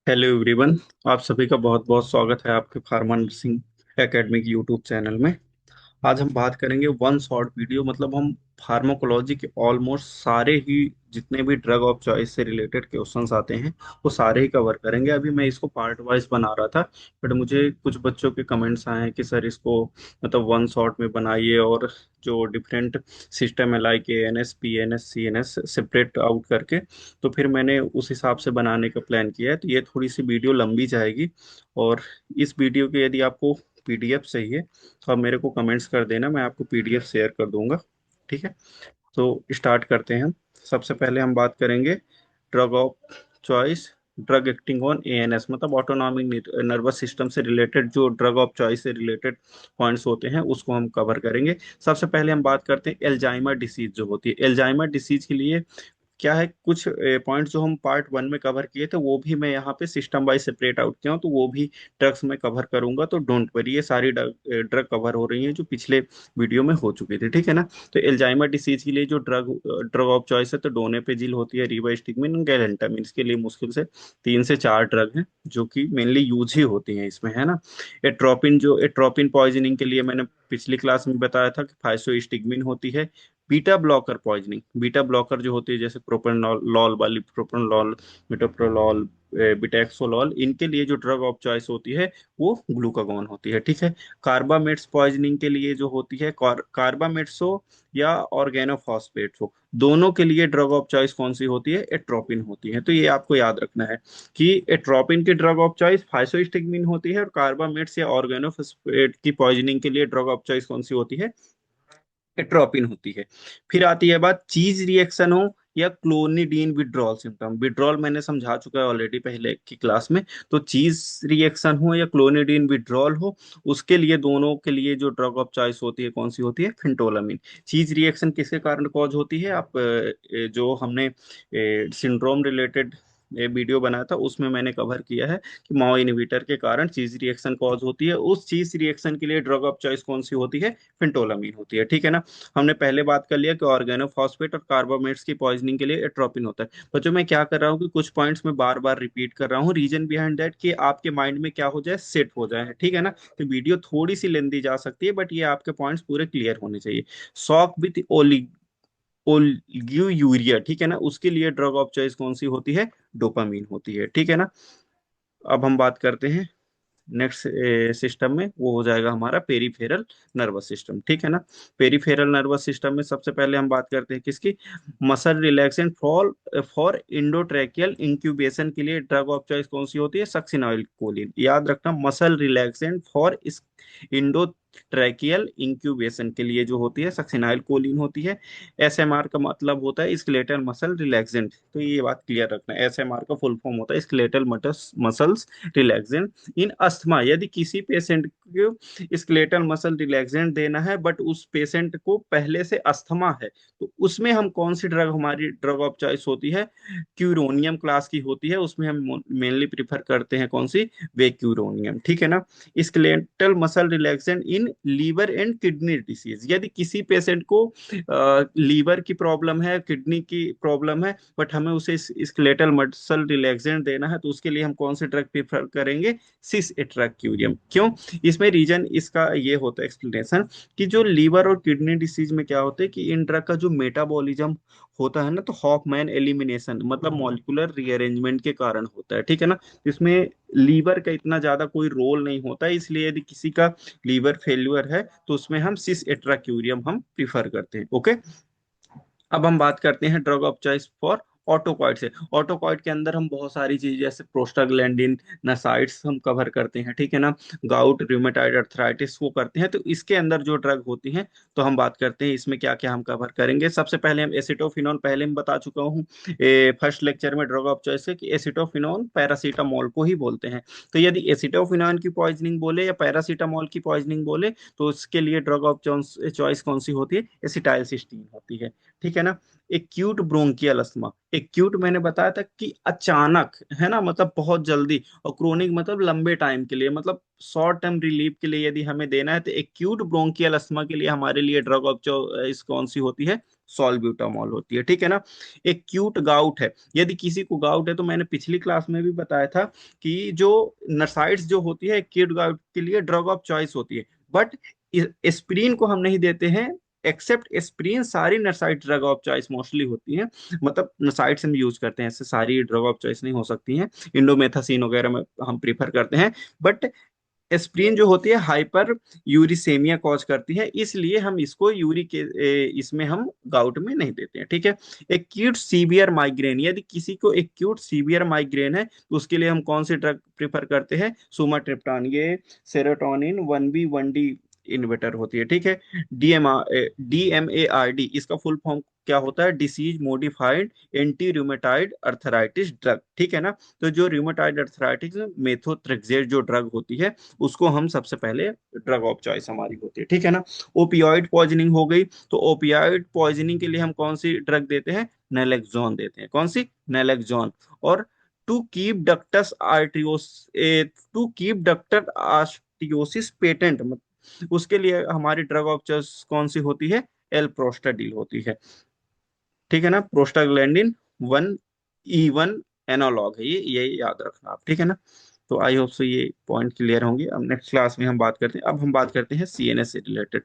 Hello everyone. आप सभी का बहुत बहुत स्वागत है आपके फार्मा नर्सिंग एकेडमी के यूट्यूब चैनल में। आज हम बात करेंगे वन शॉट वीडियो, मतलब हम फार्माकोलॉजी के ऑलमोस्ट सारे ही जितने भी ड्रग ऑफ चॉइस से रिलेटेड क्वेश्चंस आते हैं वो सारे ही कवर करेंगे। अभी मैं इसको पार्ट वाइज बना रहा था, बट मुझे कुछ बच्चों के कमेंट्स आए हैं कि सर इसको मतलब वन शॉट में बनाइए और जो डिफरेंट सिस्टम है like ANS PNS CNS separate out करके। तो फिर मैंने उस हिसाब से बनाने का प्लान किया है, तो ये थोड़ी सी वीडियो लंबी जाएगी। और इस वीडियो के यदि आपको PDF चाहिए तो आप मेरे को कमेंट्स कर देना, मैं आपको PDF शेयर कर दूंगा। ठीक है, तो स्टार्ट करते हैं हम। सबसे पहले हम बात करेंगे drug of choice, drug acting on ANS मतलब ऑटोनॉमिक नर्वस सिस्टम से रिलेटेड जो ड्रग ऑफ चॉइस से रिलेटेड पॉइंट्स होते हैं उसको हम कवर करेंगे। सबसे पहले हम बात करते हैं एल्जाइमर डिसीज जो होती है। एल्जाइमर डिसीज के लिए क्या है, कुछ पॉइंट जो हम पार्ट वन में कवर किए थे वो भी मैं यहाँ पे सिस्टम वाइज सेपरेट आउट किया हूँ, तो वो भी ड्रग्स में कवर करूंगा। तो डोंट वरी, ये सारी ड्रग कवर हो रही हैं जो पिछले वीडियो में हो चुकी थी। ठीक है ना। तो एल्जाइमर डिसीज के लिए जो ड्रग ड्रग ऑफ चॉइस है, तो डोनेपेजिल होती है, रिवास्टिगमिन, गैलेंटामिन। इसके लिए मुश्किल से 3 से 4 ड्रग हैं जो कि मेनली यूज ही होती हैं इसमें, है ना। एट्रोपिन, जो एट्रोपिन पॉइजनिंग के लिए मैंने पिछली क्लास में बताया था कि फाइसोस्टिगमिन होती है। Beta blocker poisoning, beta blocker जो होती है जैसे प्रोपेनलॉल वाली, प्रोपेनलॉल, मिटोप्रोलॉल, बिटेक्सोलॉल, इनके लिए जो ड्रग ऑफ चॉइस होती है वो ग्लूकागॉन होती है। ठीक है। कार्बामेट्स पॉइजनिंग के लिए जो होती है, कार्बामेट्स हो या ऑर्गेनोफॉस्फेट्स हो, दोनों के लिए ड्रग ऑफ चॉइस कौन सी होती है? एट्रोपिन होती है। तो ये आपको याद रखना है कि एट्रोपिन की ड्रग ऑफ चॉइस फाइसोस्टिगमिन होती है और कार्बामेट्स या ऑर्गेनोफॉस्फेट की पॉइजनिंग के लिए ड्रग ऑफ चॉइस कौन सी होती है? एट्रोपिन होती है। फिर आती है बात चीज रिएक्शन हो या क्लोनिडीन विड्रॉल सिम्टम। विड्रॉल मैंने समझा चुका है ऑलरेडी पहले की क्लास में। तो चीज रिएक्शन हो या क्लोनिडीन विड्रॉल हो, उसके लिए दोनों के लिए जो ड्रग ऑफ चॉइस होती है कौन सी होती है? फिंटोलामिन। चीज रिएक्शन किसके कारण कॉज होती है? आप जो हमने सिंड्रोम रिलेटेड वीडियो बनाया था उसमें मैंने कवर किया है कि माओ इनहिबिटर के कारण चीज रिएक्शन कॉज होती है। उस चीज रिएक्शन के लिए ड्रग ऑफ चॉइस कौन सी होती है? फिंटोलामिन होती है। ठीक है ना। हमने पहले बात कर लिया कि ऑर्गेनोफॉस्फेट और कार्बामेट्स की पॉइजनिंग के लिए एट्रोपिन होता है। बच्चों मैं क्या कर रहा हूँ कि कुछ पॉइंट्स में बार बार रिपीट कर रहा हूँ, रीजन बिहाइंड दैट कि आपके माइंड में क्या हो जाए, सेट हो जाए। ठीक है ना। तो वीडियो थोड़ी सी लेंदी जा सकती है बट ये आपके पॉइंट्स पूरे क्लियर होने चाहिए। सॉक विथ ओलिग्यूरिया, ठीक है ना, उसके लिए ड्रग ऑफ चॉइस कौन सी होती है? डोपामीन होती है। ठीक है ना। अब हम बात करते हैं नेक्स्ट सिस्टम में, वो हो जाएगा हमारा पेरीफेरल नर्वस सिस्टम। ठीक है ना। पेरीफेरल नर्वस सिस्टम में सबसे पहले हम बात करते हैं किसकी? Muscle relaxant for for endotracheal intubation के लिए ड्रग ऑफ चॉइस कौन सी होती है? Succinylcholine. याद रखना, muscle relaxant for endotracheal intubation के लिए जो होती है सक्सिनाइल कोलिन होती है। SMR का मतलब होता है स्केलेटल मसल रिलैक्सेंट, तो ये बात क्लियर रखना। SMR का फुल फॉर्म होता है स्केलेटल मसल्स रिलैक्सेंट इन अस्थमा। यदि किसी पेशेंट को स्केलेटल मसल रिलैक्सेंट देना है बट उस पेशेंट को पहले से अस्थमा है, तो उसमें हम कौन सी ड्रग, हमारी ड्रग ऑफ चॉइस होती है? क्यूरोनियम क्लास की होती है। उसमें हम मेनली प्रिफर करते हैं कौन सी? वेक्यूरोनियम। ठीक है ना। Skeletal muscle relaxant in liver and kidney disease. यदि किसी पेशेंट को लीवर की प्रॉब्लम है, किडनी की प्रॉब्लम है, बट हमें उसे स्केलेटल मसल रिलैक्सेंट देना है, तो उसके लिए हम कौन से ड्रग प्रेफर करेंगे? सिस एट्राक्यूरियम। क्यों? इसमें रीजन इसका ये होता है एक्सप्लेनेशन कि जो लीवर और किडनी डिसीज में क्या होता है कि इन ड्रग का जो मेटाबॉलिज्म होता है ना, तो हॉफमैन एलिमिनेशन मतलब मॉलिक्यूलर रीअरेंजमेंट के कारण होता है। ठीक है ना। इसमें लीवर का इतना ज्यादा कोई रोल नहीं होता है, इसलिए यदि किसी का लीवर फेल्यूर है तो उसमें हम सिस एट्राक्यूरियम हम प्रिफर करते हैं। ओके। अब हम बात करते हैं ड्रग ऑफ चॉइस फॉर ऑटोकॉइड से। ऑटोकॉइड के अंदर हम बहुत सारी चीजें जैसे प्रोस्टाग्लैंडिन, नसाइड्स हम कवर करते हैं। ठीक है ना। गाउट, रूमेटाइड अर्थराइटिस को करते हैं। तो इसके अंदर जो ड्रग होती हैं, तो हम बात करते हैं इसमें क्या क्या हम कवर करेंगे। सबसे पहले हम एसिटोफिनॉन, पहले मैं बता चुका हूँ फर्स्ट लेक्चर में ड्रग ऑफ चॉइस है कि एसिटोफिनॉन पैरासीटामोल को ही बोलते हैं। तो यदि एसिटोफिनॉन की पॉइजनिंग बोले या पैरासीटामोल की पॉइजनिंग बोले, तो उसके लिए ड्रग ऑफ चॉइस कौन सी होती है? एसिटाइल सिस्टीन होती है। ठीक है ना। एक्यूट ब्रोंकियल अस्थमा, एक्यूट मैंने बताया था कि अचानक, है ना, मतलब बहुत जल्दी, और क्रोनिक मतलब लंबे टाइम के लिए, मतलब शॉर्ट टर्म रिलीफ के लिए यदि हमें देना है, तो एक्यूट ब्रोंकियल अस्थमा के लिए हमारे लिए ड्रग ऑफ चॉइस कौन सी होती है? सॉल्ब्यूटामॉल होती है, ठीक है ना। एक्यूट गाउट है, यदि किसी को गाउट है, तो मैंने पिछली क्लास में भी बताया था कि जो नर्साइड्स जो होती है एक्यूट गाउट के लिए ड्रग ऑफ चॉइस होती है, बट एस्प्रिन को हम नहीं देते हैं। एक्सेप्ट एस्प्रिन सारी नर्साइड ड्रग ऑफ चॉइस मोस्टली होती है, मतलब नर्साइड्स हम यूज करते हैं, ऐसे सारी ड्रग ऑफ चॉइस नहीं हो सकती हैं। इंडोमेथासिन वगैरह में हम प्रीफर करते हैं, बट एस्प्रिन जो होती है हाइपर यूरिसेमिया कॉज करती है, इसलिए हम इसको इसमें हम गाउट में नहीं देते हैं, ठीक है। एक्यूट सीवियर माइग्रेन, यदि किसी को एक्यूट सीवियर माइग्रेन है तो उसके लिए हम कौन सी ड्रग प्रेफर करते हैं? सुमाट्रिप्टान, ये सेरोटोनिन 1B1D इनहिबिटर होती है, ठीक है। DMARD, इसका फुल फॉर्म क्या होता है? Disease modified anti rheumatoid arthritis drug, ठीक है ना। तो जो रूमेटाइड अर्थराइटिस मेथोट्रेक्सेट जो ड्रग होती है, उसको हम सबसे पहले ड्रग ऑफ चॉइस हमारी होती है, ठीक है ना। ओपियोइड पॉइजनिंग हो गई, तो ओपियोइड पॉइजनिंग के लिए हम कौन सी ड्रग देते हैं? नैलेक्सोन देते हैं। कौन सी? नैलेक्सोन। और to keep ductus arteriosus to keep ductus arteriosus patent, उसके लिए हमारी ड्रग ऑफ चॉइस कौन सी होती है? एल प्रोस्टाडिल होती है, ठीक है ना। प्रोस्टाग्लैंडिन 1E1 एनालॉग है ये याद रखना आप, ठीक है ना। तो आई होप सो ये पॉइंट क्लियर होंगे। अब नेक्स्ट क्लास में हम बात करते हैं, अब हम बात करते हैं सीएनएस से रिलेटेड।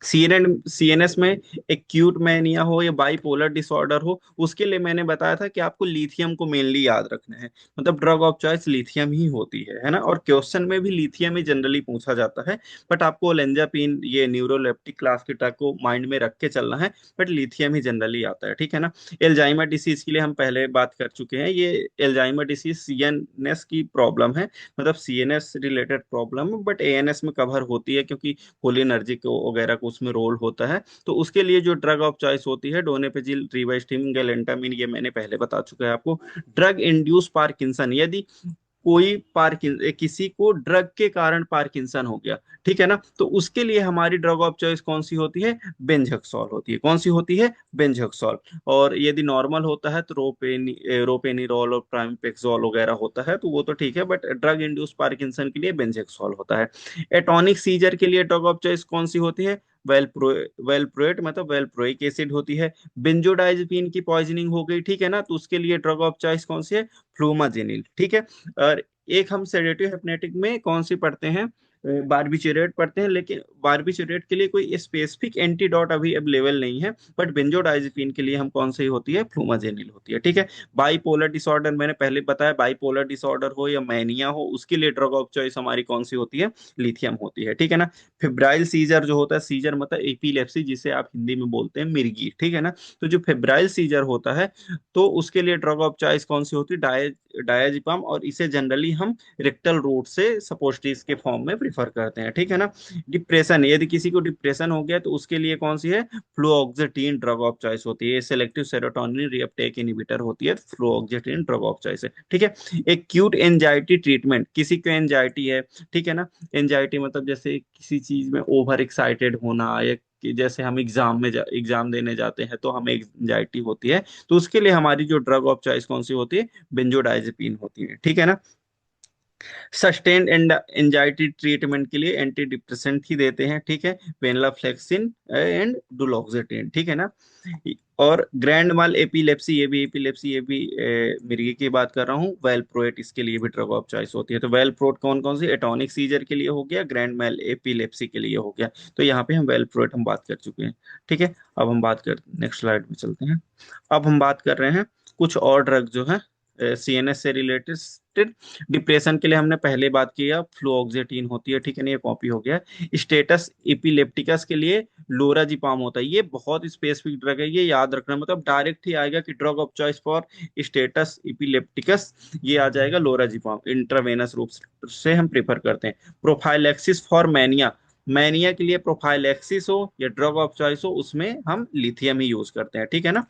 सीएनएस में एक्यूट मैनिया हो या बाइपोलर डिसऑर्डर हो, उसके लिए मैंने बताया था कि आपको लिथियम को मेनली याद रखना है, मतलब ड्रग ऑफ चॉइस लिथियम ही होती है ना। और क्वेश्चन में भी लिथियम ही जनरली पूछा जाता है, बट आपको ओलेंजापिन ये न्यूरोलेप्टिक क्लास के ड्रग को माइंड में रख के चलना है, बट लिथियम ही जनरली आता है, ठीक है ना। एल्जाइमर डिसीज के लिए हम पहले बात कर चुके हैं, ये एल्जाइमर डिसीज सीएनएस की प्रॉब्लम है, मतलब CNS related problem, but ANS में कवर होती है क्योंकि कोलिनर्जिक वगैरह को उसमें रोल होता है। तो उसके लिए जो ड्रग ऑफ चॉइस होती है डोनेपेजिल, रिवास्टिन, गैलेंटामिन, ये मैंने पहले बता चुका है आपको। ड्रग इंड्यूस पार्किंसन, यदि कोई पार्किन किसी को ड्रग के कारण पार्किंसन हो गया, ठीक है ना, तो उसके लिए हमारी ड्रग ऑफ चॉइस कौन सी होती है? बेंझक्सॉल होती है। कौन सी होती है? बेंझक्सॉल। और यदि नॉर्मल होता है तो रोपेनिरॉल और प्राइमपेक्सोल वगैरह होता है, तो वो तो ठीक है, बट ड्रग इंड्यूस पार्किंसन के लिए बेंझक्सॉल होता है। एटॉनिक सीजर के लिए ड्रग ऑफ चॉइस कौन सी होती है? वेलप्रो वेलप्रोएट, मतलब वेलप्रोइक एसिड होती है। बेंजोडाइजेपिन की पॉइजनिंग हो गई, ठीक है ना, तो उसके लिए ड्रग ऑफ चॉइस कौन सी है? फ्लूमाजेनिल, ठीक है। और एक हम सेडेटिव हिप्नोटिक में कौन सी पढ़ते हैं? बारबिचुरेट पढ़ते हैं, लेकिन बारबिचुरेट के लिए कोई स्पेसिफिक एंटीडोट अभी अवेलेबल नहीं है, बट बेंजोडाइजेपिन के लिए हम कौन सी होती है? फ्लूमाजेनिल होती है, ठीक है। बाइपोलर डिसऑर्डर मैंने पहले बताया, बाइपोलर डिसऑर्डर हो या मैनिया हो, उसके लिए ड्रग ऑफ चॉइस हमारी कौन सी होती है? लिथियम होती है, ठीक है ना। फिब्राइल सीजर जो होता है, सीजर मतलब एपिलेप्सी जिसे आप हिंदी में बोलते हैं मिर्गी, ठीक है ना। तो जो फेब्राइल सीजर होता है, तो उसके लिए ड्रग ऑफ चॉइस कौन सी होती है? डायजेपम, और इसे जनरली हम रेक्टल रूट से सपोस्टिस के फॉर्म में प्रिफर करते हैं, ठीक है ना। डिप्रेशन, यदि किसी को डिप्रेशन हो गया तो उसके लिए कौन सी है? फ्लूऑक्सेटिन ड्रग ऑफ चॉइस होती है, सेलेक्टिव सेरोटोनिन रीअपटेक इनहिबिटर होती है, फ्लूऑक्सेटिन ड्रग ऑफ चॉइस है, ठीक है। एक्यूट एंजाइटी ट्रीटमेंट, किसी को एंजाइटी है, ठीक है ना। एंजाइटी मतलब जैसे किसी चीज में ओवर एक्साइटेड होना, या कि जैसे हम एग्जाम देने जाते हैं तो हमें एंजाइटी होती है, तो उसके लिए हमारी जो ड्रग ऑफ चॉइस कौन सी होती है? बेंजोडाइजेपिन होती है, ठीक है ना। सस्टेन्ड एंजाइटी ट्रीटमेंट के लिए एंटी डिप्रेसेंट ही देते हैं, ठीक है। वेनलाफ्लेक्सिन एंड डुलोक्सिटिन, ठीक है ना। और ग्रैंड माल एपिलेप्सी, ये भी मिर्गी की बात कर रहा हूँ। वेलप्रोएट इसके लिए भी ड्रग ऑफ चॉइस होती है। तो वेलप्रोट कौन कौन सी? एटॉनिक सीजर के लिए हो गया, ग्रैंड माल एपिलेप्सी के लिए हो गया। तो यहाँ पे हम वेलप्रोएट हम बात कर चुके हैं, ठीक है। अब हम बात कर नेक्स्ट स्लाइड में चलते हैं। अब हम बात कर रहे हैं कुछ और ड्रग जो है सीएनएस से रिलेटेड। डिप्रेशन के लिए हमने पहले बात किया, फ्लूऑक्सेटिन होती है, ठीक है ना, ये कॉपी हो गया। स्टेटस एपिलेप्टिकस के लिए लोराजिपाम होता है, ये बहुत स्पेसिफिक ड्रग है, ये याद रखना, मतलब डायरेक्ट ही आएगा कि drug of choice for status epilepticus, ये आ जाएगा लोराजिपाम, इंट्रावेनस रूप से हम प्रेफर करते हैं। प्रोफाइलैक्सिस फॉर मैनिया, मैनिया के लिए प्रोफाइलैक्सिस हो या ड्रग ऑफ चॉइस हो, उसमें हम लिथियम ही यूज करते हैं, ठीक है ना।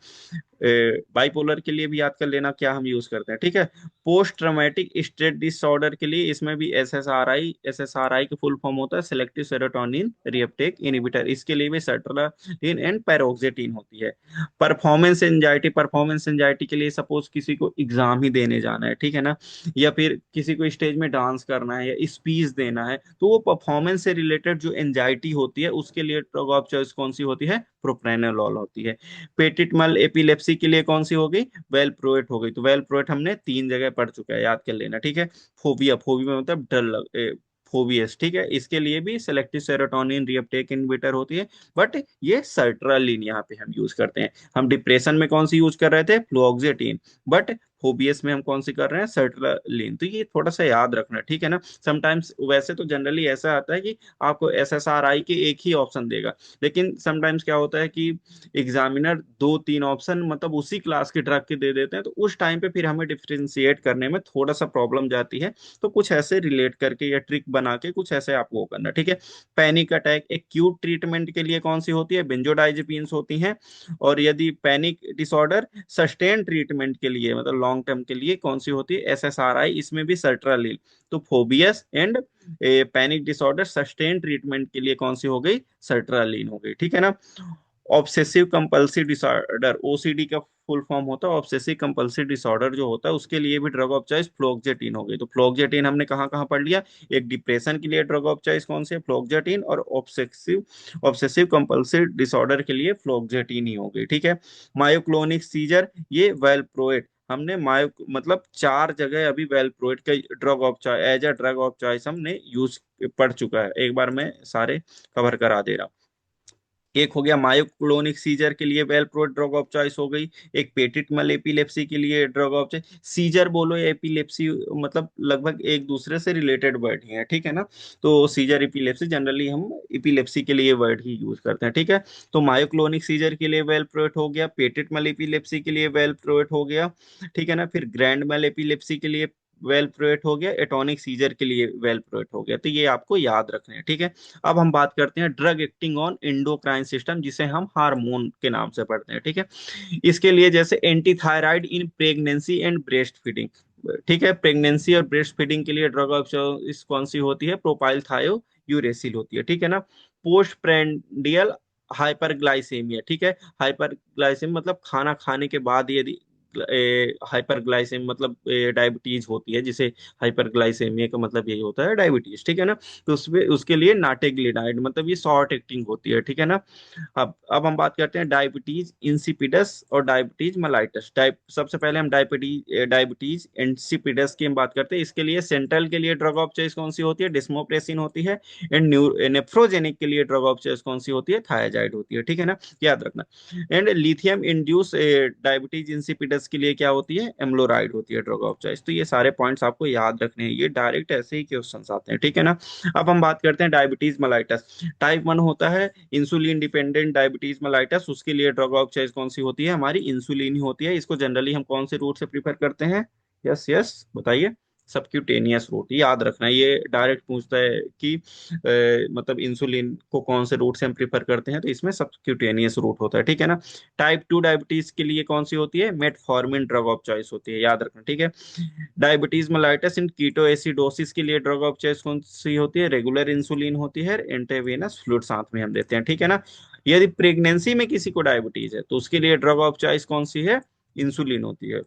बाइपोलर के लिए भी याद कर लेना क्या हम यूज करते हैं, ठीक है। पोस्ट ट्रॉमेटिक स्ट्रेस डिसऑर्डर के लिए इसमें भी एसएसआरआई के फुल फॉर्म होता है सेलेक्टिव सेरोटोनिन रीअपटेक इनहिबिटर, इसके लिए भी सर्ट्रालिन एंड पैरोक्सेटिन होती है। परफॉर्मेंस एंजाइटी के लिए सपोज किसी को एग्जाम ही देने जाना है, ठीक है ना, या फिर किसी को स्टेज में डांस करना है या स्पीच देना है, तो वो परफॉर्मेंस से रिलेटेड जो एंजाइटी होती है उसके लिए ड्रग ऑफ चॉइस कौन सी होती है? प्रोप्रेनोलॉल होती है। पेटिटमल एपिलेप्सी के लिए कौन सी हो गई, वेलप्रोएट हो गई। तो वेलप्रोएट हमने 3 जगह पढ़ चुका है, याद कर लेना, ठीक है। फोबिया, फोबिया मतलब डर लग, फोबियस, ठीक है। इसके लिए भी सेलेक्टिव सेरोटोनिन रीअपटेक इनहिबिटर होती है, बट ये सर्ट्रालिन यहाँ पे हम यूज करते हैं। हम डिप्रेशन में कौन सी यूज कर रहे थे, फ्लुओक्सेटिन, बट फोबियस में हम कौन सी कर रहे हैं, सर्ट्रालिन। तो ये थोड़ा सा याद रखना, ठीक है ना। समटाइम्स वैसे तो जनरली ऐसा आता है कि आपको एसएसआरआई के एक ही ऑप्शन देगा, लेकिन समटाइम्स क्या होता है कि एग्जामिनर 2-3 ऑप्शन मतलब उसी क्लास के ड्रग के दे देते हैं, तो उस टाइम पे फिर हमें डिफरेंशिएट करने में थोड़ा सा प्रॉब्लम जाती है। तो कुछ ऐसे रिलेट करके या ट्रिक बना के कुछ ऐसे आपको वो करना, ठीक है। पैनिक अटैक एक्यूट ट्रीटमेंट के लिए कौन सी होती है, बेंजोडाइजेपिन्स होती हैं। और यदि पैनिक डिसऑर्डर सस्टेन ट्रीटमेंट के लिए मतलब लॉन्ग टर्म के लिए कौन सी होती है, एसएसआरआई, इसमें भी सर्ट्रालिन। तो phobias and panic disorder sustain treatment के लिए कौन सी हो गई, सर्ट्रालिन हो गई, ठीक है ना। ऑब्सेसिव कंपल्सिव डिसऑर्डर, ओसीडी का फुल फॉर्म होता है ऑब्सेसिव कंपल्सिव डिसऑर्डर जो होता है, उसके लिए भी ड्रग ऑफ चॉइस फ्लोक्जेटिन हो गई। तो फ्लोक्जेटिन हमने कहाँ कहाँ पढ़ लिया, एक डिप्रेशन के लिए ड्रग ऑफ चॉइस कौन सी है, फ्लोक्जेटिन, और ऑब्सेसिव ऑब्सेसिव कंपल्सिव डिसऑर्डर के लिए फ्लोक्जेटिन ही हो गई, ठीक है। मायोक्लोनिक सीजर, ये वेलप्रोएट, हमने मायो मतलब 4 जगह अभी वेलप्रोएट का drug of choice as a drug of choice हमने यूज पढ़ चुका है, एक बार मैं सारे कवर करा दे रहा हूँ। एक हो गया मायोक्लोनिक सीजर के लिए वेलप्रोड ड्रग ऑफ चॉइस हो गई। एक पेटिटमल एपिलेप्सी के लिए ड्रग ऑफ चॉइस, सीजर बोलो या एपिलेप्सी मतलब लगभग एक दूसरे से रिलेटेड वर्ड ही है, ठीक है ना। तो सीजर एपिलेप्सी जनरली हम एपिलेप्सी के लिए वर्ड ही यूज करते हैं, ठीक है। तो मायोक्लोनिक सीजर के लिए वेलप्रोड हो गया, पेटिटमल एपिलेप्सी के लिए वेलप्रोड हो गया, ठीक है ना। फिर ग्रैंड मल एपिलेप्सी के लिए वेल प्रोएट हो गया, एटॉनिक सीजर के लिए वेल प्रोएट हो गया। तो ये आपको याद रखना है, ठीक है। अब हम बात करते हैं drug acting on endocrine system, जिसे हम हार्मोन के नाम से पढ़ते हैं, ठीक है। इसके लिए जैसे anti thyroid in pregnancy and breast feeding, ठीक है। प्रेगनेंसी और ब्रेस्ट फीडिंग के लिए ड्रग ऑफ चॉइस कौन सी होती है, प्रोपाइल थायो यूरेसिल होती है, ठीक है ना। पोस्ट प्रेंडियल हाइपरग्लाइसेमिया, ठीक है। हाइपरग्लाइसेमिया मतलब खाना खाने के बाद यदि हाइपरग्लाइसेमिया मतलब डायबिटीज होती है, जिसे हाइपरग्लाइसेमिया का मतलब यही होता है डायबिटीज, ठीक है ना। तो उसमें उसके लिए नाटेग्लिडाइड मतलब ये शॉर्ट एक्टिंग होती है, ठीक है ना। अब हम बात करते हैं डायबिटीज इंसिपिडस और डायबिटीज मेलाइटस। सबसे पहले हम डायबिटीज इंसिपिडस की हम बात करते हैं। इसके लिए सेंट्रल के लिए ड्रग ऑफ चॉइस कौन सी होती है, डिस्मोप्रेसिन होती है। एंड नेफ्रोजेनिक के लिए ड्रग ऑफ चॉइस कौन सी होती है, थायाजाइड होती है, ठीक है ना, याद रखना। And lithium induce diabetes insipidus के लिए क्या होती है, एम्लोराइड होती है ड्रग ऑफ चॉइस। तो ये सारे पॉइंट्स आपको याद रखने हैं, ये डायरेक्ट ऐसे ही क्वेश्चंस आते हैं, ठीक है ना। अब हम बात करते हैं डायबिटीज मेलाइटस। टाइप 1 होता है इंसुलिन डिपेंडेंट डायबिटीज मेलाइटस, उसके लिए ड्रग ऑफ चॉइस कौन सी होती है, हमारी इंसुलिन ही होती है। इसको जनरली हम कौन से रूट से प्रीफर करते हैं, यस यस बताइए, सबक्यूटेनियस रूट, याद रखना। ये डायरेक्ट पूछता है कि मतलब इंसुलिन को कौन से रूट से हम प्रीफर करते हैं, तो इसमें सबक्यूटेनियस रूट होता है, ठीक है ना। टाइप 2 डायबिटीज के लिए कौन सी होती है, मेटफॉर्मिन ड्रग ऑफ चॉइस होती है, याद रखना, ठीक है। डायबिटीज मेलाइटस इन कीटोएसिडोसिस के लिए ड्रग ऑफ चॉइस कौन सी होती है, रेगुलर इंसुलिन होती है, इंट्रावेनस फ्लूइड साथ में हम देते हैं, ठीक है ना। यदि प्रेगनेंसी में किसी को डायबिटीज है तो उसके लिए ड्रग ऑफ चॉइस कौन सी है, इंसुलिन होती है।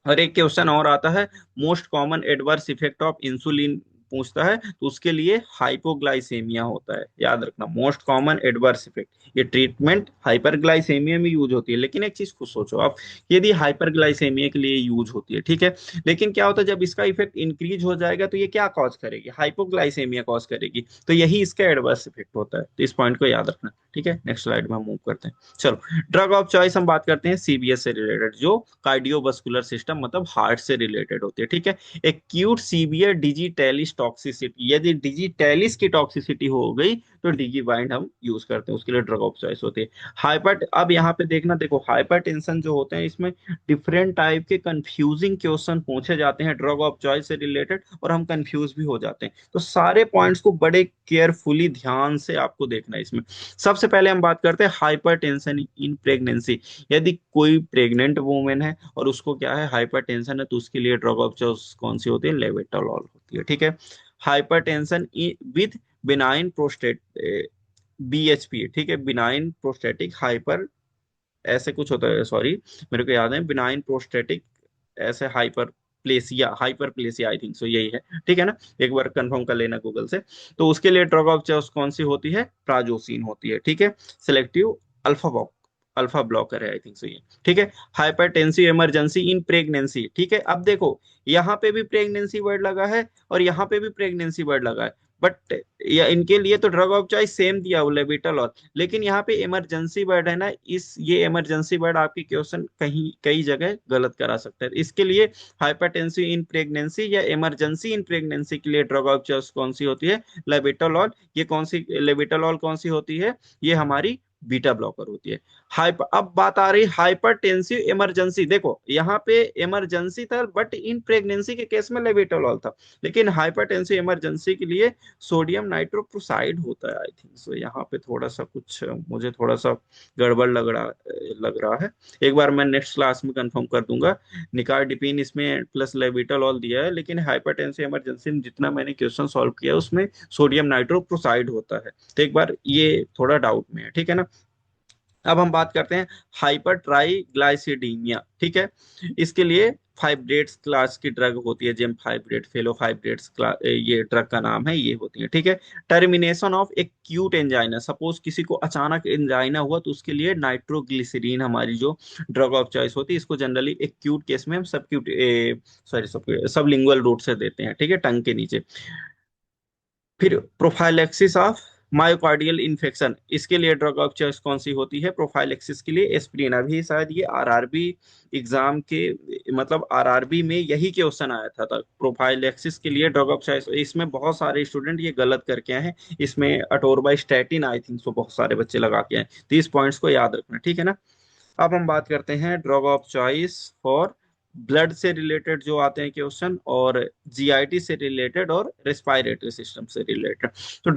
और एक क्वेश्चन और आता है, most common adverse effect of insulin पूछता है, तो उसके लिए हाइपोग्लाइसेमिया होता है, याद रखना, मोस्ट कॉमन एडवर्स इफेक्ट। ये ट्रीटमेंट हाइपरग्लाइसेमिया में यूज होती है, लेकिन एक चीज खुद सोचो आप, यदि हाइपरग्लाइसेमिया के लिए यूज होती है, ठीक है, लेकिन क्या होता है जब इसका इफेक्ट इंक्रीज हो जाएगा तो ये क्या कॉज करेगी, हाइपोग्लाइसेमिया कॉज करेगी। तो यही इसका एडवर्स इफेक्ट होता है, तो इस पॉइंट को याद रखना, ठीक है। नेक्स्ट स्लाइड में हम मूव करते हैं। चलो, ड्रग ऑफ चॉइस हम बात करते हैं सीबीएस से रिलेटेड, जो कार्डियोवास्कुलर सिस्टम मतलब हार्ट से रिलेटेड होती है, ठीक है। एक्यूट सीवियर डिजिटैलिस टॉक्सिसिटी, यदि डिजिटैलिस की टॉक्सिसिटी हो गई तो डिजी बाइंड हम यूज करते हैं, उसके लिए ड्रग ऑफ चॉइस होती है। हाइपर, अब यहाँ पे देखना, देखो हाइपरटेंशन जो होते हैं इसमें डिफरेंट टाइप के कंफ्यूजिंग क्वेश्चन पूछे जाते हैं ड्रग ऑफ चॉइस से रिलेटेड, और हम कंफ्यूज भी हो जाते हैं। तो सारे पॉइंट्स को बड़े केयरफुली ध्यान से आपको देखना है इसमें। सबसे पहले हम बात करते हैं हाइपरटेंशन इन प्रेगनेंसी। यदि कोई प्रेग्नेंट वुमेन है और उसको क्या है, हाइपरटेंशन है, तो उसके लिए ड्रग ऑफ चॉइस कौन सी होती है, लेवेटोलॉल होती है, ठीक है। Hypertension with benign prostate, BHP, ठीक है, बिनाइन प्रोस्टेटिक हाइपर, ऐसे कुछ होता है, सॉरी मेरे को याद है, बिनाइन प्रोस्टेटिक ऐसे हाइपर प्लेसिया आई थिंक सो, यही है, ठीक है ना। एक बार कंफर्म कर लेना गूगल से। तो उसके लिए ड्रग ऑफ चॉइस कौन सी होती है, प्राजोसिन होती है, ठीक है। Selective alpha block, alpha blocker है आई थिंक सो ये। ठीक है। Hypertensive emergency in pregnancy. ठीक है, अब देखो यहाँ पे भी प्रेगनेंसी वर्ड लगा है और यहाँ पे भी प्रेगनेंसी वर्ड लगा है, बट या इनके लिए तो ड्रग ऑफ चॉइस सेम दिया हुआ लेविटल, और लेकिन यहाँ पे इमरजेंसी वर्ड है ना, इस ये इमरजेंसी वर्ड आपकी क्वेश्चन कहीं कई जगह गलत करा सकता है। इसके लिए हाइपरटेंसिव इन प्रेगनेंसी या इमरजेंसी इन प्रेगनेंसी के लिए ड्रग ऑफ चॉइस कौन सी होती है? लेविटोलॉल। ये कौन सी लेविटोलॉल कौन सी होती है? ये हमारी बीटा ब्लॉकर होती है। हाइपर, अब बात आ रही हाइपरटेंसिव इमरजेंसी। देखो यहाँ पे इमरजेंसी था बट इन प्रेगनेंसी के केस में लेविटोलॉल था, लेकिन हाइपरटेंसिव इमरजेंसी के लिए सोडियम नाइट्रोक्लोसाइड होता है आई थिंक सो। यहाँ पे थोड़ा सा कुछ मुझे थोड़ा सा गड़बड़ लग रहा है। एक बार मैं नेक्स्ट क्लास में कंफर्म कर दूंगा। निकार्डिपिन इसमें प्लस लेविटोलॉल दिया है, लेकिन हाइपरटेंसिव इमरजेंसी में जितना मैंने क्वेश्चन सॉल्व किया उसमें सोडियम नाइट्रोक्लोसाइड होता है। तो एक बार ये थोड़ा डाउट में है, ठीक है ना। अब हम बात करते हैं हाइपर ट्राइग्लाइसिडीमिया। ठीक है, इसके लिए फाइब्रेट्स क्लास की ड्रग होती है, जेम फाइब्रेट, फेलोफाइब्रेट्स ये ड्रग का नाम है, ये होती है। ठीक है। Termination of acute angina, suppose किसी को अचानक एंजाइना हुआ तो उसके लिए नाइट्रोग्लिसरीन हमारी जो ड्रग ऑफ चॉइस होती है। इसको जनरली एक्यूट केस में हम सबक्यूट सॉरी सब लिंगुअल रूट से देते हैं, ठीक है, टंग के नीचे। फिर प्रोफाइलेक्सिस ऑफ मायोकार्डियल इन्फेक्शन, इसके लिए ड्रग ऑफ चॉइस कौन सी होती है? प्रोफाइलेक्सिस के लिए एस्प्रिन। अभी शायद ये आरआरबी एग्जाम के, मतलब आरआरबी में यही क्वेश्चन आया था प्रोफाइलेक्सिस के लिए ड्रग ऑफ चॉइस। इसमें बहुत सारे स्टूडेंट ये गलत करके आए हैं, इसमें अटोरबाइस्टैटिन आई थिंक सो बहुत सारे बच्चे लगा के आए। 30 पॉइंट्स को याद रखना, ठीक है ना। अब हम बात करते हैं drug of choice for blood से रिलेटेड जो आते हैं क्वेश्चन, और जीआईटी से रिलेटेड और रेस्पिरेटरी सिस्टम से रिलेटेड। तो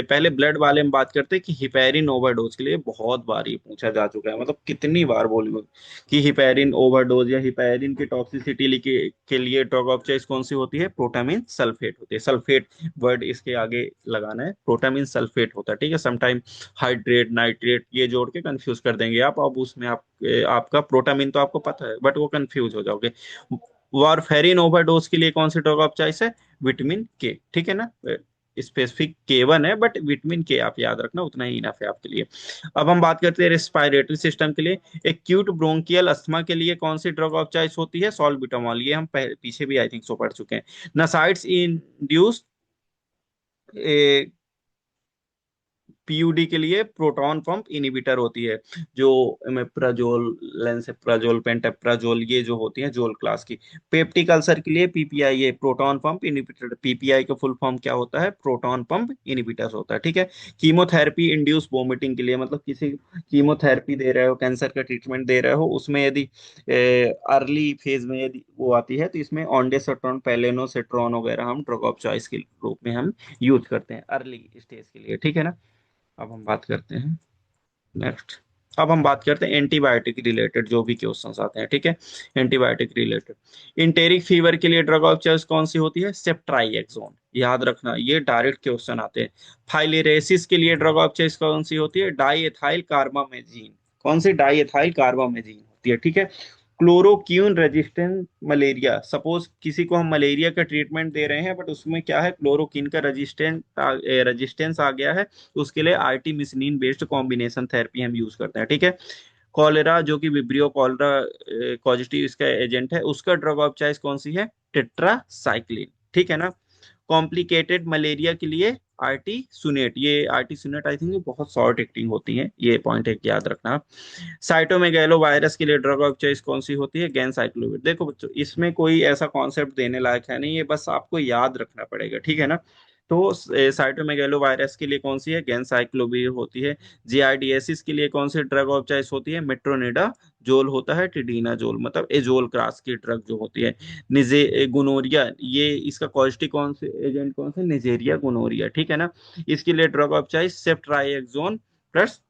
पहले ब्लड वाले में बात करते हैं कि हिपेरिन ओवरडोज के लिए बहुत बार ये पूछा जा चुका है, मतलब कितनी बार बोलूं कि हिपेरिन ओवरडोज या हिपेरिन की टॉक्सिसिटी के लिए ड्रग ऑफ चॉइस कौन सी होती है? प्रोटामिन सल्फेट होती है। सल्फेट वर्ड इसके आगे लगाना है, प्रोटामिन सल्फेट होता है, ठीक है। समटाइम हाइड्रेट नाइट्रेट ये जोड़ के कंफ्यूज कर देंगे आप, अब उसमें आपका प्रोटामिन तो आपको पता है बट वो कंफ्यूज हो जाओगे। वारफेरिन ओवरडोज के लिए कौन सी ड्रग ऑफ चॉइस है? विटामिन के, ठीक है ना। स्पेसिफिक K1 है बट विटामिन के आप याद रखना, उतना ही इनफ है आपके लिए। अब हम बात करते हैं रेस्पिरेटरी सिस्टम के लिए। एक्यूट ब्रोंकियल अस्थमा के लिए कौन सी ड्रग ऑफ चॉइस होती है? सॉल्बिटामॉल। ये हम पीछे भी आई थिंक सो पढ़ चुके हैं। नसाइड्स इंड्यूस पीयूडी के लिए प्रोटॉन पंप इनिबिटर होती है, जो मेप्राजोल, लेंसेप्राजोल, पेंटेप्राजोल, ये जो होती है जोल क्लास की। पेप्टिक अल्सर के लिए पीपीआई, ये प्रोटॉन पंप इनिबिटर। पीपीआई का फुल फॉर्म क्या होता है? प्रोटॉन पंप इनिबिटर होता है, ठीक है। कीमोथेरेपी इंड्यूस वोमिटिंग के लिए, मतलब किसी कीमोथेरेपी दे रहे हो, कैंसर का ट्रीटमेंट दे रहे हो, उसमें यदि अर्ली फेज में यदि वो आती है तो इसमें ऑन्डेसेट्रॉन, पेलेनोसेट्रॉन वगैरह हम ड्रग ऑफ चॉइस के रूप में हम यूज करते हैं अर्ली स्टेज के लिए, ठीक है ना। अब हम बात करते हैं नेक्स्ट। अब हम बात करते हैं एंटीबायोटिक रिलेटेड जो भी क्वेश्चंस आते हैं, ठीक है। एंटीबायोटिक रिलेटेड इंटेरिक फीवर के लिए ड्रग ऑफ चॉइस कौन सी होती है? सेप्ट्राइएक्सोन, याद रखना, ये डायरेक्ट क्वेश्चन आते हैं। फाइलेरेसिस के लिए ड्रग ऑफ चॉइस कौन सी होती है? Diethylcarbamazine. कौन सी? डाई एथाइल कार्बामेजिन होती है, ठीक है। क्लोरोक्यून रेजिस्टेंट मलेरिया, सपोज किसी को हम मलेरिया का ट्रीटमेंट दे रहे हैं बट उसमें क्या है, क्लोरोक्विन का रेजिस्टेंस आ गया है, तो उसके लिए आर्टिमिसिनिन बेस्ड कॉम्बिनेशन थेरेपी हम यूज करते हैं, ठीक है। कॉलेरा जो कि विब्रियो कॉलेरा कॉजिटिव इसका एजेंट है, उसका ड्रग ऑफ चॉइस कौन सी है? टेट्रासाइक्लिन, ठीक है ना। कॉम्प्लिकेटेड मलेरिया के लिए आरटी सुनेट, ये आरटी सुनेट आई थिंक बहुत शॉर्ट एक्टिंग होती है, ये पॉइंट एक याद रखना। साइटोमेगैलो वायरस के लिए ड्रग ऑफ चॉइस कौन सी होती है? गैनसाइक्लोविर। देखो बच्चों, इसमें कोई ऐसा कॉन्सेप्ट देने लायक है नहीं, ये बस आपको याद रखना पड़ेगा, ठीक है ना। तो साइटोमेगैलो वायरस के लिए कौन सी है? गैनसाइक्लोविर होती है। जीआरडीएसिस के लिए कौन सी ड्रग ऑफ चॉइस होती है? मेट्रोनिडा जोल होता है, टिडीना जोल, मतलब एजोल क्लास की ड्रग जो होती है। निजे गुनोरिया, ये इसका कॉजिटिव कौन से एजेंट कौन सा? निजेरिया गुनोरिया, ठीक है ना। इसके लिए drug of choice ceftriaxone plus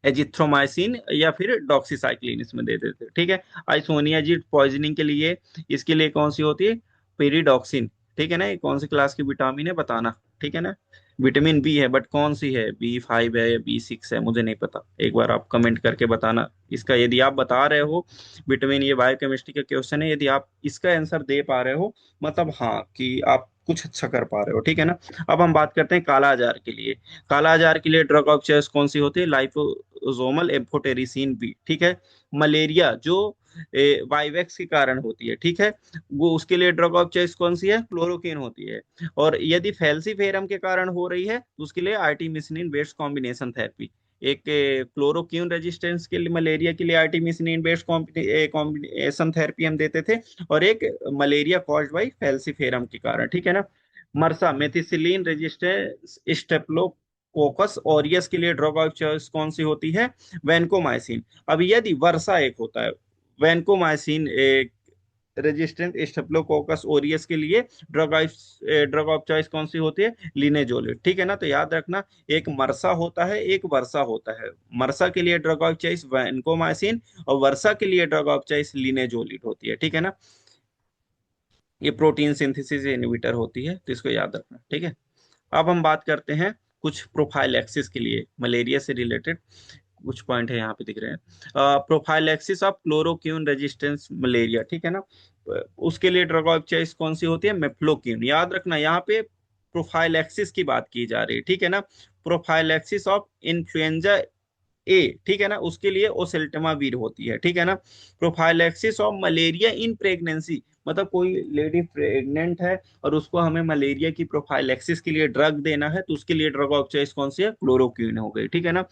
azithromycin या फिर डॉक्सीसाइक्लिन इसमें दे देते हैं, ठीक है। आइसोनियाजिड पॉइजनिंग के लिए इसके लिए कौन सी होती है? पेरिडॉक्सिन, ठीक है ना। ये कौन सी क्लास की विटामिन है बताना, ठीक है ना। विटामिन बी है बट कौन सी है? B5 है या B6 है, मुझे नहीं पता, एक बार आप कमेंट करके बताना इसका, यदि आप बता रहे हो विटामिन, ये बायोकेमिस्ट्री का क्वेश्चन है, यदि आप इसका आंसर दे पा रहे हो मतलब हाँ कि आप कुछ अच्छा कर पा रहे हो, ठीक है ना। अब हम बात करते हैं काला आजार के लिए। काला आजार के लिए ड्रग ऑफ चॉइस कौन सी होती है? लाइपोसोमल एम्फोटेरिसिन बी, ठीक है। मलेरिया जो वाइवेक्स के कारण होती है, ठीक है, वो उसके लिए ड्रग ऑफ चॉइस कौन सी है? क्लोरोक्विन होती है। और यदि फैल्सीफेरम के कारण हो रही है तो उसके लिए आर्टिमिसिनिन बेस्ड कॉम्बिनेशन थेरेपी। एक क्लोरोक्विन रेजिस्टेंस के लिए, मलेरिया के लिए आर्टिमिसिनिन बेस्ड कॉम्बिनेशन थेरेपी हम देते थे, और एक मलेरिया कॉज्ड बाई फैल्सीफेरम के कारण, ठीक है ना। मरसा मेथिसिलिन रेजिस्टेंस स्टेप्लोकोकस ऑरियस के लिए ड्रग ऑफ चॉइस कौन सी होती है? वैनकोमाइसिन। अब यदि वर्षा एक होता है, वैनकोमाइसिन एक रेजिस्टेंट स्टेप्लोकोकस ओरियस के लिए ड्रग ऑफ चॉइस कौन सी होती है? लिनेजोलिड, ठीक है ना। तो याद रखना, एक मरसा होता है, एक वर्षा होता है। मरसा के लिए ड्रग ऑफ चॉइस वैनकोमाइसिन, और वर्षा के लिए ड्रग ऑफ चॉइस लिनेजोलिड होती है, ठीक है ना। ये प्रोटीन सिंथेसिस इनहिबिटर होती है, तो इसको याद रखना, ठीक है। अब हम बात करते हैं कुछ प्रोफाइलैक्सिस के लिए मलेरिया से रिलेटेड कुछ पॉइंट है, यहाँ पे दिख रहे हैं। प्रोफाइलैक्सिस ऑफ क्लोरोक्यून रेजिस्टेंस मलेरिया, ठीक है ना। उसके लिए ड्रग ऑफ चॉइस कौन सी होती है? मेफ्लोक्यून। याद रखना, यहाँ पे प्रोफाइलैक्सिस की बात की जा रही है, ठीक है ना। प्रोफाइलैक्सिस ऑफ इन्फ्लुएंजा ए, ठीक है ना, उसके लिए ओसेल्टामावीर होती है, ठीक है ना। Prophylaxis of malaria in pregnancy, मतलब कोई लेडी प्रेग्नेंट है और उसको हमें मलेरिया की प्रोफाइलैक्सिस के लिए ड्रग देना है, तो उसके लिए ड्रग ऑफ चॉइस कौन सी है? क्लोरोक्विन हो गई, ठीक है ना।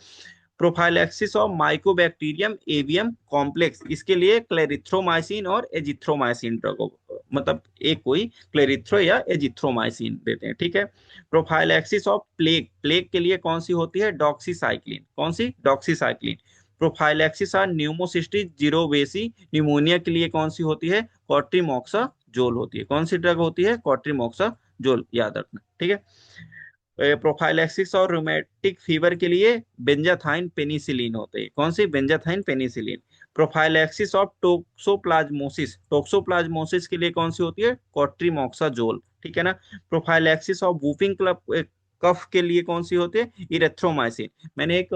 Prophylaxis of Mycobacterium avium complex, इसके लिए क्लेरिथ्रोमाइसिन और एजिथ्रोमाइसिन ड्रग, मतलब एक कोई क्लेरिथ्रो या एजिथ्रोमाइसिन देते हैं, ठीक है। प्रोफाइलैक्सिस ऑफ प्लेग, प्लेग के लिए कौन सी होती है? डॉक्सीसाइक्लिन। कौन सी? Doxycycline. Prophylaxis of pneumocystis jirovecii pneumonia के लिए कौन सी होती है? कॉट्रिमोक्साजोल होती है। कौन सी ड्रग होती है? कॉट्रिमोक्साजोल, याद रखना, ठीक है। प्रोफाइलैक्सिस और रूमेटिक फीवर के लिए बेंजाथाइन पेनिसिलिन होते हैं। कौन सी? Benzathine penicillin. Prophylaxis of toxoplasmosis, toxoplasmosis के लिए कौन सी होती है? कॉट्रिमोक्साजोल, ठीक है ना। प्रोफाइलैक्सिस ऑफ वूफिंग क्लब कफ के लिए कौन सी होती है? इरेथ्रोमाइसिन। मैंने एक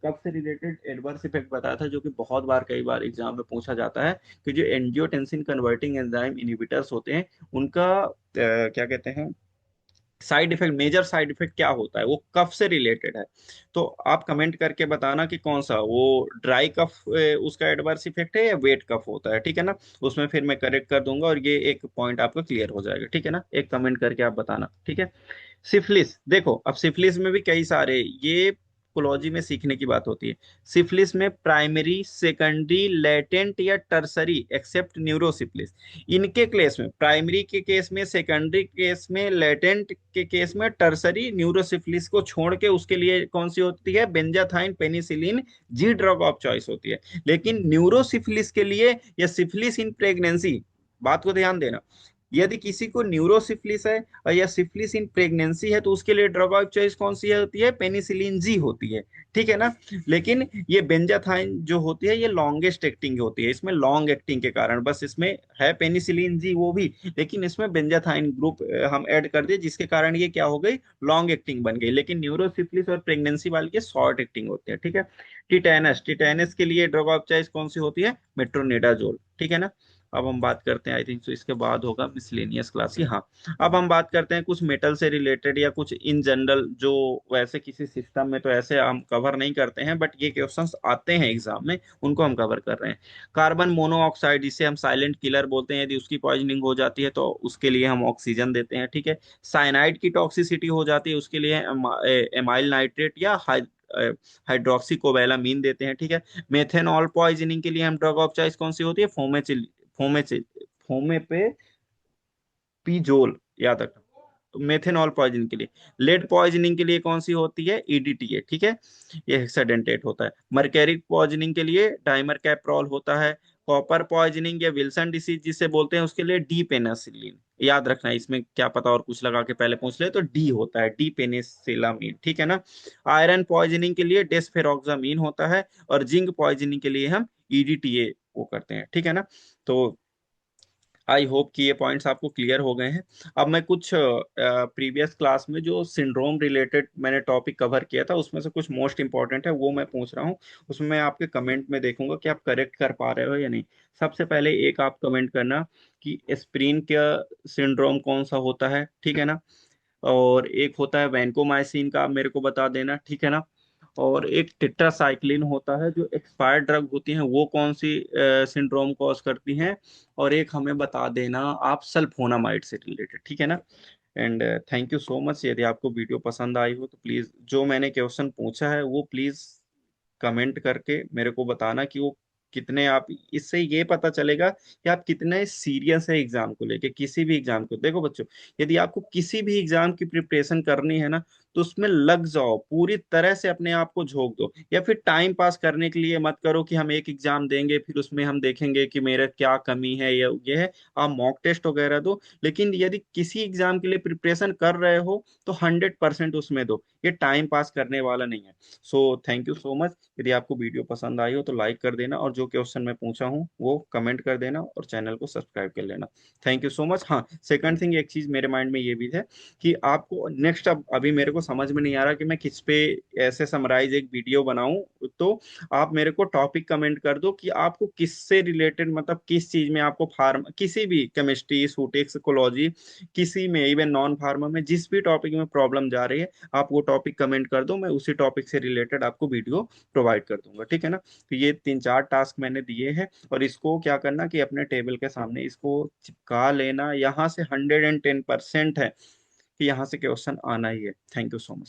कफ से रिलेटेड एडवर्स इफेक्ट बताया था, जो कि बहुत बार, कई बार एग्जाम में पूछा जाता है, कि जो एंजियोटेंसिन कन्वर्टिंग एंजाइम इनहिबिटर्स होते हैं, उनका क्या कहते हैं, side effect, major side effect क्या होता है, वो कफ से रिलेटेड है। तो आप कमेंट करके बताना कि कौन सा, वो ड्राई कफ उसका एडवर्स इफेक्ट है, या वेट कफ होता है, ठीक है ना। उसमें फिर मैं करेक्ट कर दूंगा और ये एक पॉइंट आपका क्लियर हो जाएगा, ठीक है ना। एक कमेंट करके आप बताना, ठीक है। सिफिलिस, देखो अब सिफिलिस में भी कई सारे, ये कोलॉजी में सीखने की बात होती है। सिफिलिस में प्राइमरी, सेकेंडरी, लेटेंट या टर्सरी एक्सेप्ट न्यूरोसिफिलिस। इनके केस में, प्राइमरी के केस में, सेकेंडरी केस में, लेटेंट के केस में, टर्सरी न्यूरोसिफिलिस को छोड़ के उसके लिए कौन सी होती है? Benzathine penicillin G drug of choice होती है। लेकिन न्यूरोसिफिलिस के लिए, या सिफिलिस इन प्रेगनेंसी, बात को ध्यान देना, यदि किसी को न्यूरोसिफिलिस है और या सिफिलिस इन प्रेगनेंसी है, तो उसके लिए ड्रग ऑफ चॉइस कौन सी होती है? पेनिसिलिन जी होती है, ठीक है ना। लेकिन ये बेंजाथाइन जो होती है, ये लॉन्गेस्ट एक्टिंग होती है, इसमें लॉन्ग एक्टिंग के कारण, बस इसमें है पेनिसिलिन जी वो भी, लेकिन इसमें बेंजाथाइन ग्रुप हम ऐड कर दिए, जिसके कारण ये क्या हो गई? लॉन्ग एक्टिंग बन गई। लेकिन न्यूरोसिफिलिस और प्रेगनेंसी वाले के शॉर्ट एक्टिंग होते हैं, ठीक है। टिटेनस, टिटेनस के लिए ड्रग ऑफ चॉइस कौन सी होती है? मेट्रोनिडाजोल, ठीक है ना। अब हम बात करते हैं, आई थिंक तो इसके बाद होगा मिसलेनियस क्लास ही, हाँ। अब हम बात करते हैं कुछ मेटल से रिलेटेड, या कुछ इन जनरल, जो वैसे किसी सिस्टम में तो ऐसे हम कवर नहीं करते हैं, बट ये क्वेश्चंस आते हैं एग्जाम में, उनको हम कवर कर रहे हैं। कार्बन मोनोऑक्साइड, जिसे हम साइलेंट किलर बोलते हैं, यदि उसकी पॉइजनिंग हो जाती है तो उसके लिए हम ऑक्सीजन देते हैं, ठीक है। साइनाइड की टॉक्सिसिटी हो जाती है, उसके लिए एमाइल नाइट्रेट या हाइड्रोक्सी कोबैलामीन देते हैं, ठीक है। मेथेनॉल पॉइजनिंग के लिए हम ड्रग ऑफ चॉइस कौन सी होती है? फोमे फोमे पे पिजोल, याद रखना। तो मेथेनॉल पॉइजनिंग के लिए। लेड पॉइजनिंग के लिए कौन सी होती है? ईडीटीए, ठीक है। ये हेक्साडेंटेट होता है। मर्केरिक पॉइजनिंग के लिए डाइमर कैप्रोल होता है। कॉपर पॉइजनिंग या विल्सन डिसीज जिसे बोलते हैं, उसके लिए डी पेनिसिलिन, याद रखना। इसमें क्या पता और कुछ लगा के पहले पूछ ले, तो डी होता है, डी पेनिसिलामीन, ठीक है ना। आयरन पॉइजनिंग के लिए डेस्फेरोक्सामीन होता है, और जिंक पॉइजनिंग के लिए हम ईडीटीए वो करते हैं, ठीक है ना। तो आई होप कि ये पॉइंट्स आपको क्लियर हो गए हैं। अब मैं कुछ प्रीवियस क्लास में जो सिंड्रोम रिलेटेड मैंने टॉपिक कवर किया था उसमें से कुछ मोस्ट इंपॉर्टेंट है वो मैं पूछ रहा हूँ। उसमें मैं आपके कमेंट में देखूंगा कि आप करेक्ट कर पा रहे हो या नहीं। सबसे पहले एक आप कमेंट करना कि एस्प्रिन का सिंड्रोम कौन सा होता है, ठीक है ना। और एक होता है वैनकोमाइसिन का, आप मेरे को बता देना, ठीक है ना। और एक टेट्रासाइक्लिन होता है, जो एक्सपायर्ड ड्रग होती हैं वो कौन सी सिंड्रोम कॉज करती हैं। और एक हमें बता देना आप सल्फोनामाइड से रिलेटेड, ठीक है ना। And thank you so much. यदि आपको वीडियो पसंद आई हो तो प्लीज जो मैंने क्वेश्चन पूछा है वो प्लीज कमेंट करके मेरे को बताना कि वो कितने आप, इससे ये पता चलेगा कि आप कितने सीरियस है एग्जाम को लेके। किसी भी एग्जाम को देखो बच्चों, यदि आपको किसी भी एग्जाम की प्रिपरेशन करनी है ना तो उसमें लग जाओ, पूरी तरह से अपने आप को झोंक दो। या फिर टाइम पास करने के लिए मत करो कि हम एक एग्जाम देंगे फिर उसमें हम देखेंगे कि मेरे क्या कमी है या ये है। आप मॉक टेस्ट वगैरह दो, लेकिन यदि किसी एग्जाम के लिए प्रिपरेशन कर रहे हो तो 100% उसमें दो। ये टाइम पास करने वाला नहीं है। So thank you so much. यदि आपको वीडियो पसंद आई हो तो लाइक कर देना, और जो क्वेश्चन मैं पूछा हूँ वो कमेंट कर देना, और चैनल को सब्सक्राइब कर लेना। Thank you so much. हाँ, सेकंड थिंग, एक चीज मेरे माइंड में ये भी है कि आपको नेक्स्ट, अब अभी मेरे को समझ में नहीं आ रहा कि मैं किस पे ऐसे समराइज एक वीडियो बनाऊं। तो आप मेरे को टॉपिक कमेंट कर दो कि आपको किससे रिलेटेड, मतलब किस चीज में आपको फार्म, किसी भी केमिस्ट्री, सूटिक्स, इकोलॉजी, किसी में, इवन नॉन फार्मा में, जिस भी टॉपिक में प्रॉब्लम जा रही है आप वो टॉपिक कमेंट कर दो, मैं उसी टॉपिक से रिलेटेड आपको वीडियो प्रोवाइड कर दूंगा, ठीक है ना। तो ये 3 4 टास्क मैंने दिए हैं, और इसको क्या करना कि अपने टेबल के सामने इसको चिपका लेना। यहाँ से 110% है कि यहाँ से क्वेश्चन आना ही है। Thank you so much.